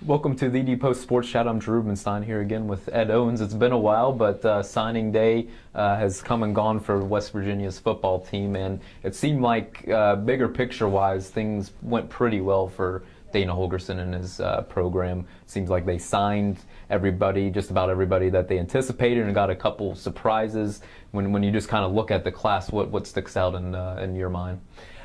Welcome to the DPost Sports Chat. I'm Drew Rubenstein here again with Ed Owens. It's been a while, but signing day has come and gone for West Virginia's football team, and it seemed like bigger picture-wise, things went pretty well for Dana Holgorsen and his program. It seems like they signed everybody, just about everybody that they anticipated, and got a couple surprises. When you just kind of look at the class, what sticks out in your mind?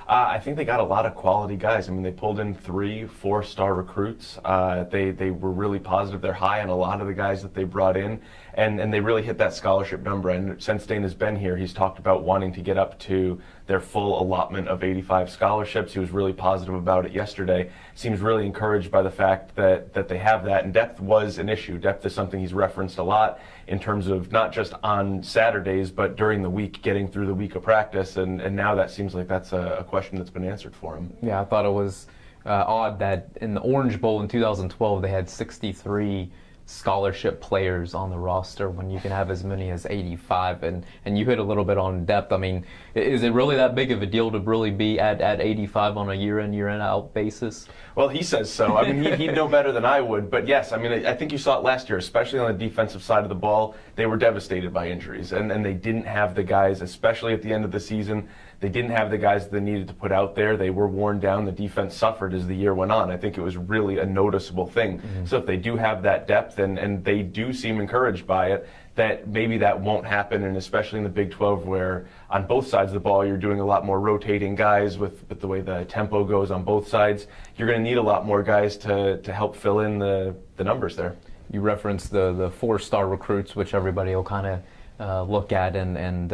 I think they got a lot of quality guys. I mean, they pulled in 3 4-star recruits. They were really positive. They're high on a lot of the guys that they brought in, and they really hit that scholarship number. And since Dana's been here, he's talked about wanting to get up to their full allotment of 85 scholarships. He was really positive about it yesterday. Seems really encouraged by the fact that they have that. And depth was an issue. Depth is something he's referenced a lot in terms of not just on Saturdays, but during the week, getting through the week of practice. And now that seems like that's a question that's been answered for him. Yeah, I thought it was odd that in the Orange Bowl in 2012, they had 63 scholarship players on the roster when you can have as many as 85, and you hit a little bit on depth. I mean, is it really that big of a deal to really be at 85 on a year in out basis? Well, he says so. I mean, he'd know better than I would, but yes, I mean, I think you saw it last year, especially on the defensive side of the ball. They were devastated by injuries, and they didn't have the guys, especially at the end of the season. They didn't have the guys that they needed to put out there. They were worn down. The defense suffered as the year went on. I think it was really a noticeable thing. Mm-hmm. So if they do have that depth, and they do seem encouraged by it, that maybe that won't happen, and especially in the Big 12 where on both sides of the ball you're doing a lot more rotating guys with the way the tempo goes on both sides, you're going to need a lot more guys to help fill in the numbers there. You referenced the 4-star recruits, which everybody will kind of look at and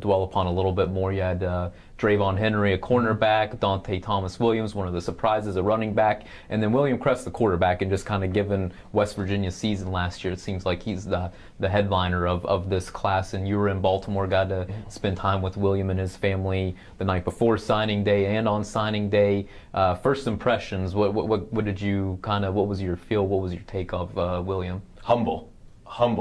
dwell upon a little bit more. You had Drayvon Henry, a cornerback, Dante Thomas-Williams, one of the surprises, a running back, and then William Crest, the quarterback. And just kind of given West Virginia's season last year, it seems like he's the headliner of this class. And you were in Baltimore, got to spend time with William and his family the night before signing day and on signing day. First impressions, what did you what was your feel, what was your take of William? Humble.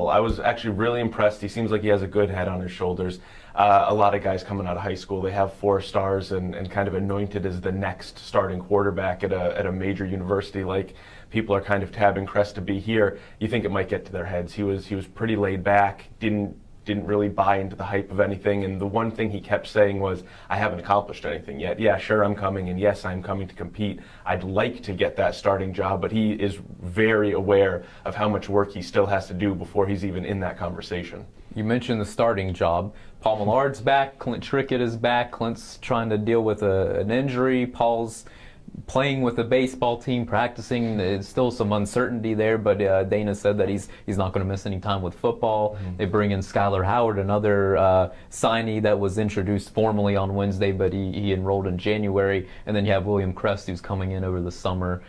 I was actually really impressed. He seems like he has a good head on his shoulders. A lot of guys coming out of high school, they have 4 stars and kind of anointed as the next starting quarterback at a major university. Like, people are kind of tabbing Crest to be here. You think it might get to their heads. He was pretty laid back, didn't really buy into the hype of anything, and the one thing he kept saying was, I haven't accomplished anything yet. Yeah, sure, I'm coming, and yes, I'm coming to compete. I'd like to get that starting job, but he is very aware of how much work he still has to do before he's even in that conversation. You mentioned the starting job. Paul Millard's back, Clint Trickett is back. Clint's trying to deal with an injury. Paul's playing with the baseball team, practicing. There's still some uncertainty there, but Dana said that he's not going to miss any time with football. Mm-hmm. They bring in Skylar Howard, another signee that was introduced formally on Wednesday, but he enrolled in January. And then you have William Crest, who's coming in over the summer.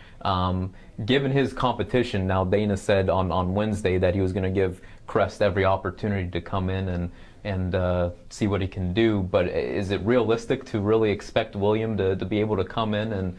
Given his competition, now Dana said on Wednesday that he was going to give Crest every opportunity to come in and see what he can do. But is it realistic to really expect William to be able to come in and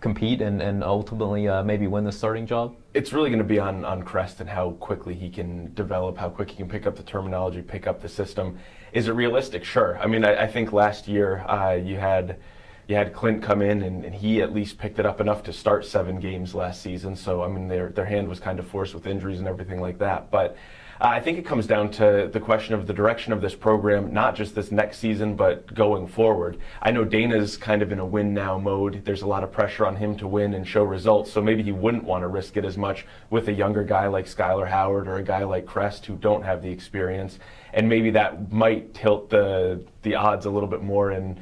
compete and ultimately maybe win the starting job? It's really going to be on Crest and how quickly he can develop, how quick he can pick up the terminology, pick up the system. Is it realistic? Sure. I mean, I think last year you had Clint come in and he at least picked it up enough to start 7 games last season. So, I mean, their hand was kind of forced with injuries and everything like that. But I think it comes down to the question of the direction of this program, not just this next season, but going forward. I know Dana's kind of in a win-now mode. There's a lot of pressure on him to win and show results, so maybe he wouldn't want to risk it as much with a younger guy like Skylar Howard or a guy like Crest who don't have the experience. And maybe that might tilt the odds a little bit more in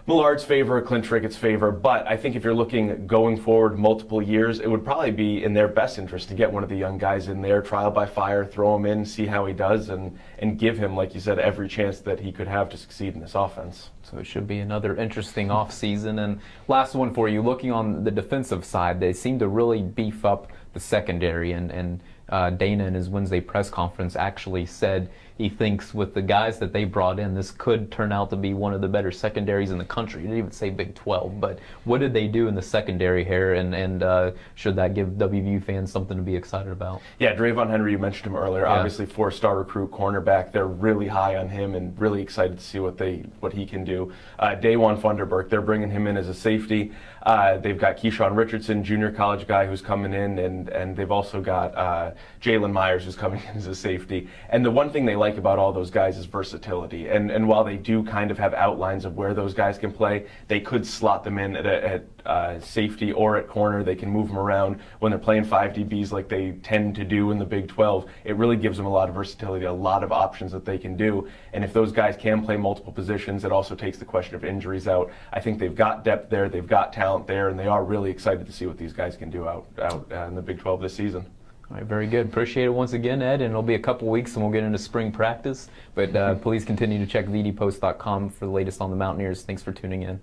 Millard's favor, Clint Trickett's favor, but I think if you're looking going forward multiple years, it would probably be in their best interest to get one of the young guys in there, trial by fire, throw him in, see how he does, and give him, like you said, every chance that he could have to succeed in this offense. So it should be another interesting offseason. And last one for you, looking on the defensive side, they seem to really beef up the secondary, and Dana in his Wednesday press conference actually said he thinks with the guys that they brought in, this could turn out to be one of the better secondaries in the country. He didn't even say Big 12, but what did they do in the secondary here, and should that give WVU fans something to be excited about? Yeah, Drayvon Henry, you mentioned him earlier. Yeah. Obviously, 4-star recruit, cornerback. They're really high on him and really excited to see what he can do. Daewon Funderburk, they're bringing him in as a safety. They've got Keyshawn Richardson, junior college guy who's coming in, and they've also got Jalen Myers who's coming in as a safety. And the one thing they like about all those guys is versatility. And while they do kind of have outlines of where those guys can play, they could slot them in at safety or at corner. They can move them around. When they're playing 5 DBs like they tend to do in the Big 12, it really gives them a lot of versatility, a lot of options that they can do. And if those guys can play multiple positions, it also takes the question of injuries out. I think they've got depth there, they've got talent there, and they are really excited to see what these guys can do out in the Big 12 this season. All right, very good. Appreciate it once again, Ed, and it'll be a couple weeks and we'll get into spring practice. But please continue to check TheDPost.com for the latest on the Mountaineers. Thanks for tuning in.